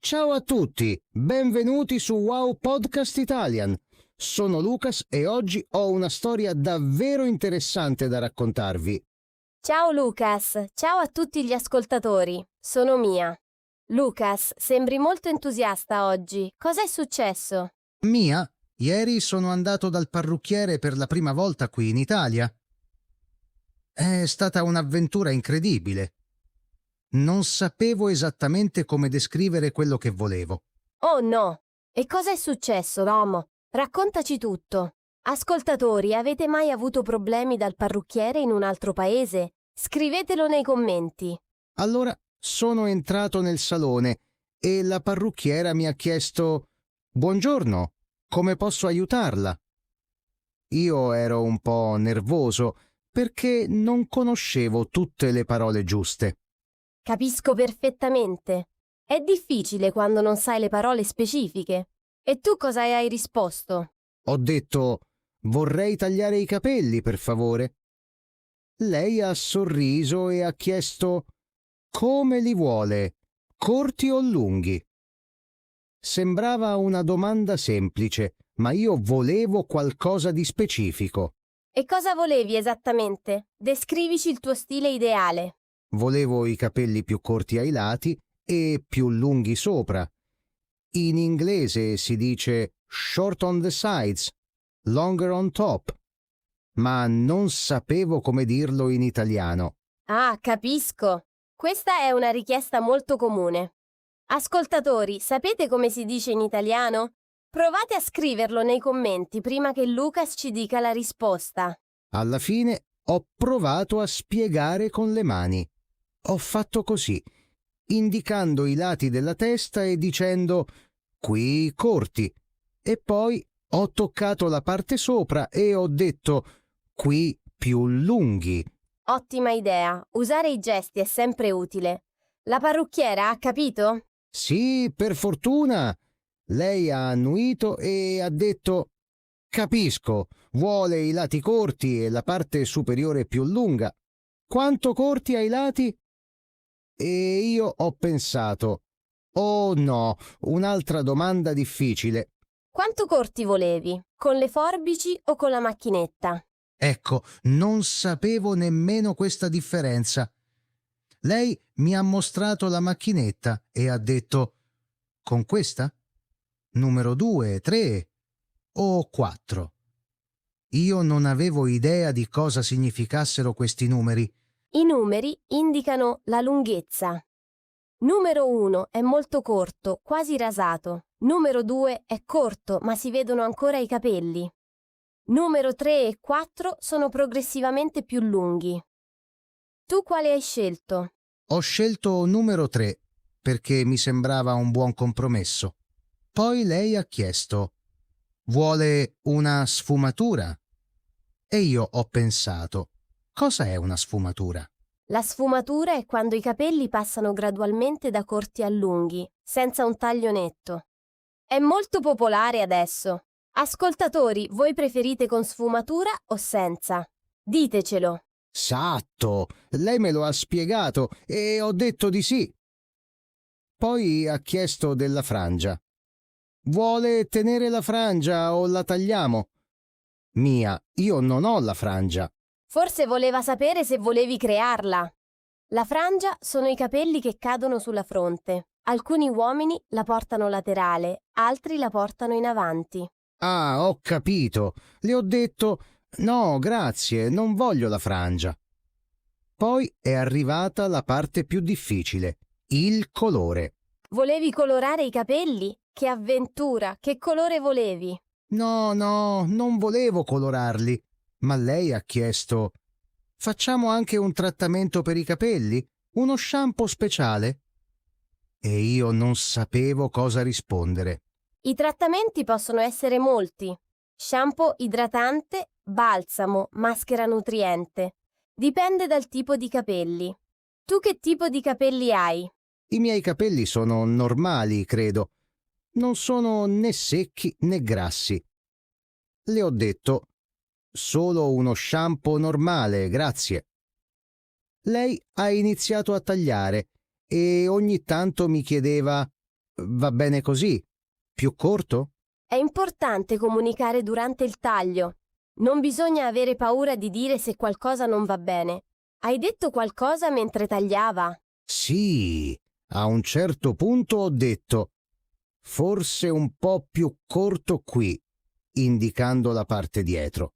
Ciao a tutti, benvenuti su Wow Podcast Italian. Sono Lucas e oggi ho una storia davvero interessante da raccontarvi. Ciao Lucas, ciao a tutti gli ascoltatori, sono Mia. Lucas, sembri molto entusiasta oggi. Cosa è successo? Mia, ieri sono andato dal parrucchiere per la prima volta qui in Italia. È stata un'avventura incredibile. Non sapevo esattamente come descrivere quello che volevo. Oh no! E cosa è successo, Romo? Raccontaci tutto. Ascoltatori, avete mai avuto problemi dal parrucchiere in un altro paese? Scrivetelo nei commenti. Allora sono entrato nel salone e la parrucchiera mi ha chiesto: «Buongiorno, come posso aiutarla?» Io ero un po' nervoso perché non conoscevo tutte le parole giuste. Capisco perfettamente. È difficile quando non sai le parole specifiche. E tu cosa hai risposto? Ho detto: «Vorrei tagliare i capelli, per favore». Lei ha sorriso e ha chiesto: «Come li vuole, corti o lunghi?» Sembrava una domanda semplice, ma io volevo qualcosa di specifico. E cosa volevi esattamente? Descrivici il tuo stile ideale. Volevo i capelli più corti ai lati e più lunghi sopra. In inglese si dice short on the sides, longer on top, ma non sapevo come dirlo in italiano. Ah, capisco. Questa è una richiesta molto comune. Ascoltatori, sapete come si dice in italiano? Provate a scriverlo nei commenti prima che Lucas ci dica la risposta. Alla fine ho provato a spiegare con le mani. Ho fatto così, indicando i lati della testa e dicendo «qui corti», e poi ho toccato la parte sopra e ho detto «qui più lunghi». Ottima idea. Usare i gesti è sempre utile. La parrucchiera ha capito? «Sì, per fortuna!» Lei ha annuito e ha detto «Capisco, vuole i lati corti e la parte superiore più lunga. Quanto corti ai lati?» E io ho pensato «Oh no, un'altra domanda difficile». Quanto corti volevi? Con le forbici o con la macchinetta? Ecco, non sapevo nemmeno questa differenza. Lei mi ha mostrato la macchinetta e ha detto «Con questa? Numero 2, 3 o 4?» Io non avevo idea di cosa significassero questi numeri. I numeri indicano la lunghezza. Numero 1 è molto corto, quasi rasato. Numero 2 è corto, ma si vedono ancora i capelli. Numero 3 e 4 sono progressivamente più lunghi. Tu quale hai scelto? Ho scelto numero 3 perché mi sembrava un buon compromesso. Poi lei ha chiesto: «Vuole una sfumatura?» E io ho pensato: cosa è una sfumatura? La sfumatura è quando i capelli passano gradualmente da corti a lunghi, senza un taglio netto. È molto popolare adesso. Ascoltatori, voi preferite con sfumatura o senza? Ditecelo. Esatto, lei me lo ha spiegato e ho detto di sì. Poi ha chiesto della frangia. «Vuole tenere la frangia o la tagliamo?» «Mia, io non ho la frangia». Forse voleva sapere se volevi crearla. La frangia sono i capelli che cadono sulla fronte. Alcuni uomini la portano laterale, altri la portano in avanti. «Ah, ho capito». Le ho detto «No, grazie, non voglio la frangia». Poi è arrivata la parte più difficile, il colore. Volevi colorare i capelli? Che avventura! Che colore volevi? No, non volevo colorarli, ma lei ha chiesto: «Facciamo anche un trattamento per i capelli? Uno shampoo speciale?» E io non sapevo cosa rispondere. I trattamenti possono essere molti. Shampoo idratante, balsamo, maschera nutriente. Dipende dal tipo di capelli. Tu che tipo di capelli hai? I miei capelli sono normali, credo. Non sono né secchi né grassi. Le ho detto: «Solo uno shampoo normale, grazie». Lei ha iniziato a tagliare e ogni tanto mi chiedeva: Va bene così? Più corto? È importante comunicare durante il taglio. Non bisogna avere paura di dire se qualcosa non va bene. Hai detto qualcosa mentre tagliava? Sì, a un certo punto ho detto forse un po' più corto qui, indicando la parte dietro.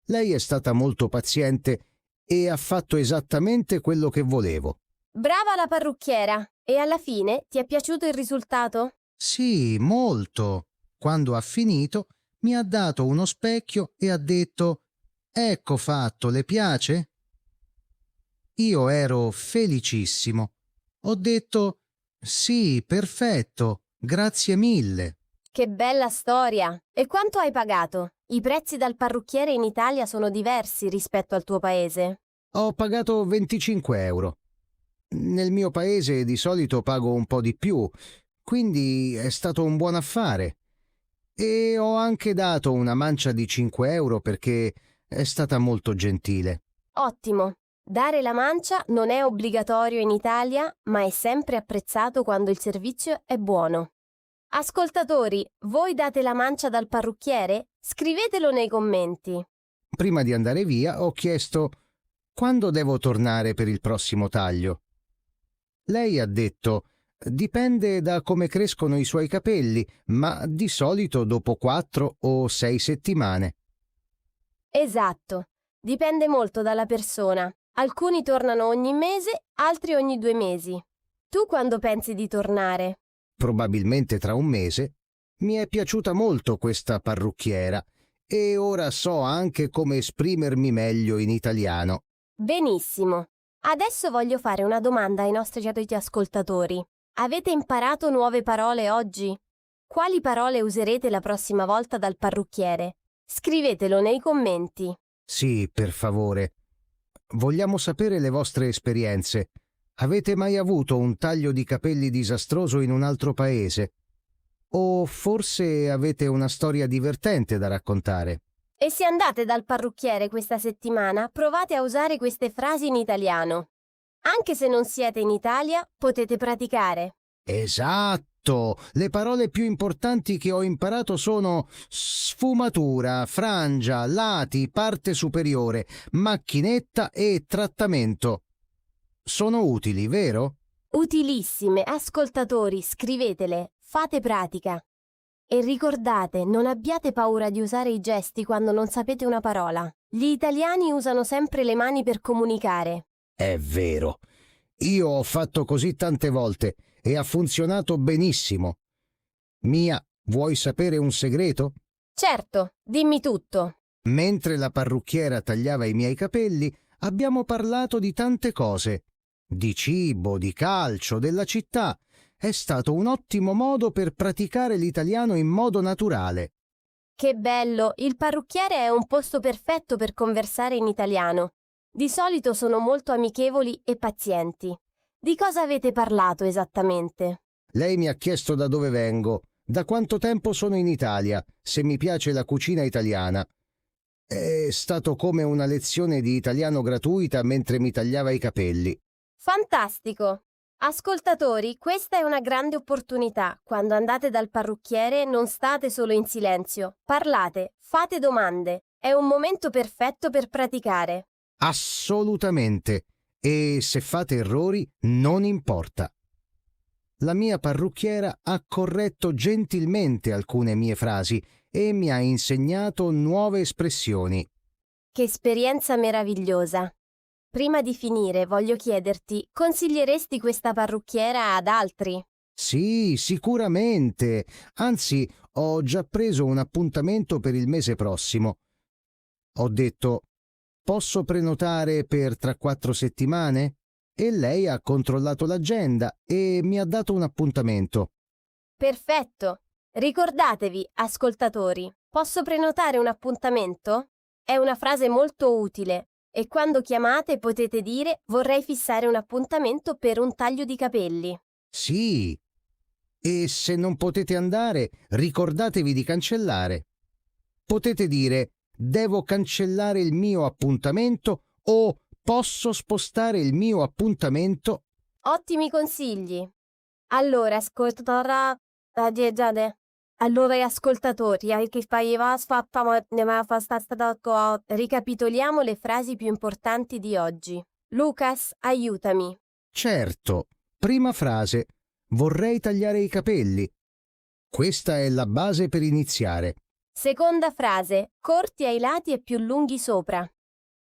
Lei è stata molto paziente e ha fatto esattamente quello che volevo. Brava la parrucchiera! E alla fine ti è piaciuto il risultato? Sì, molto. Quando ha finito, mi ha dato uno specchio e ha detto: Ecco fatto, le piace? Io ero felicissimo. Ho detto: Sì, perfetto, grazie mille. Che bella storia! E quanto hai pagato? I prezzi dal parrucchiere in Italia sono diversi rispetto al tuo paese. Ho pagato 25 euro. Nel mio paese di solito pago un po' di più, quindi è stato un buon affare. E ho anche dato una mancia di 5 euro perché è stata molto gentile. Ottimo! Dare la mancia non è obbligatorio in Italia, ma è sempre apprezzato quando il servizio è buono. Ascoltatori, voi date la mancia dal parrucchiere? Scrivetelo nei commenti. Prima di andare via ho chiesto quando devo tornare per il prossimo taglio. Lei ha detto dipende da come crescono i suoi capelli, ma di solito dopo 4 o 6 settimane. Esatto, dipende molto dalla persona. Alcuni tornano ogni mese, altri ogni 2 mesi. Tu quando pensi di tornare? Probabilmente tra un mese. Mi è piaciuta molto questa parrucchiera e ora so anche come esprimermi meglio in italiano. Benissimo. Adesso voglio fare una domanda ai nostri ascoltatori. Avete imparato nuove parole oggi? Quali parole userete la prossima volta dal parrucchiere? Scrivetelo nei commenti. Sì, per favore. Vogliamo sapere le vostre esperienze. Avete mai avuto un taglio di capelli disastroso in un altro paese? O forse avete una storia divertente da raccontare? E se andate dal parrucchiere questa settimana, provate a usare queste frasi in italiano. Anche se non siete in Italia, potete praticare. Esatto! Le parole più importanti che ho imparato sono sfumatura, frangia, lati, parte superiore, macchinetta e trattamento. Sono utili, vero? Utilissime, ascoltatori, scrivetele, fate pratica. E ricordate, non abbiate paura di usare i gesti quando non sapete una parola. Gli italiani usano sempre le mani per comunicare. È vero. Io ho fatto così tante volte e ha funzionato benissimo. Mia, vuoi sapere un segreto? Certo, dimmi tutto. Mentre la parrucchiera tagliava i miei capelli, abbiamo parlato di tante cose. Di cibo, di calcio, della città. È stato un ottimo modo per praticare l'italiano in modo naturale. Che bello, il parrucchiere è un posto perfetto per conversare in italiano. Di solito sono molto amichevoli e pazienti. Di cosa avete parlato esattamente? Lei mi ha chiesto da dove vengo, da quanto tempo sono in Italia, se mi piace la cucina italiana. È stato come una lezione di italiano gratuita mentre mi tagliava i capelli. Fantastico! Ascoltatori, questa è una grande opportunità. Quando andate dal parrucchiere non state solo in silenzio, parlate, fate domande. È un momento perfetto per praticare. Assolutamente. E se fate errori, non importa. La mia parrucchiera ha corretto gentilmente alcune mie frasi e mi ha insegnato nuove espressioni. Che esperienza meravigliosa! Prima di finire voglio chiederti, consiglieresti questa parrucchiera ad altri? Sì, sicuramente. Anzi, ho già preso un appuntamento per il mese prossimo. Ho detto, posso prenotare per tra 4 settimane? E lei ha controllato l'agenda e mi ha dato un appuntamento. Perfetto! Ricordatevi, ascoltatori, posso prenotare un appuntamento? È una frase molto utile e quando chiamate potete dire vorrei fissare un appuntamento per un taglio di capelli. Sì. E se non potete andare, ricordatevi di cancellare. Potete dire devo cancellare il mio appuntamento o posso spostare il mio appuntamento. Ottimi consigli! Allora, ascoltatori, Allora, ascoltatori, ricapitoliamo le frasi più importanti di oggi. Lucas, aiutami. Certo. Prima frase. Vorrei tagliare i capelli. Questa è la base per iniziare. Seconda frase, corti ai lati e più lunghi sopra.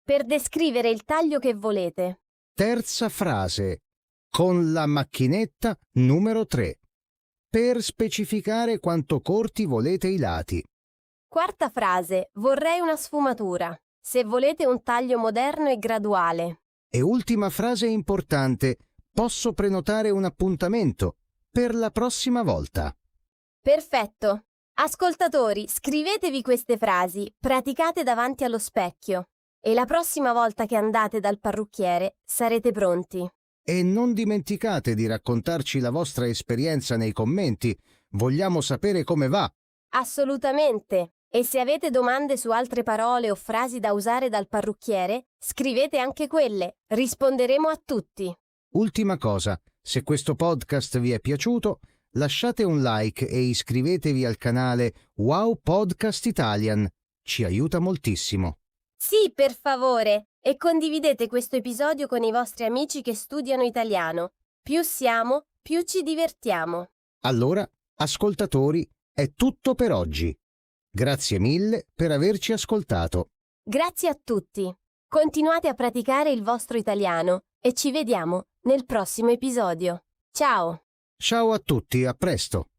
Per descrivere il taglio che volete. Terza frase. Con la macchinetta numero 3. Per specificare quanto corti volete i lati. Quarta frase, vorrei una sfumatura. Se volete un taglio moderno e graduale. E ultima frase importante. Posso prenotare un appuntamento per la prossima volta. Perfetto. Ascoltatori, scrivetevi queste frasi, praticate davanti allo specchio. E la prossima volta che andate dal parrucchiere sarete pronti. E non dimenticate di raccontarci la vostra esperienza nei commenti. Vogliamo sapere come va. Assolutamente. E se avete domande su altre parole o frasi da usare dal parrucchiere, scrivete anche quelle. Risponderemo a tutti. Ultima cosa, se questo podcast vi è piaciuto, lasciate un like e iscrivetevi al canale Wow Podcast Italian. Ci aiuta moltissimo. Sì, per favore. E condividete questo episodio con i vostri amici che studiano italiano. Più siamo, più ci divertiamo. Allora, ascoltatori, è tutto per oggi. Grazie mille per averci ascoltato. Grazie a tutti. Continuate a praticare il vostro italiano e ci vediamo nel prossimo episodio. Ciao! Ciao a tutti, a presto.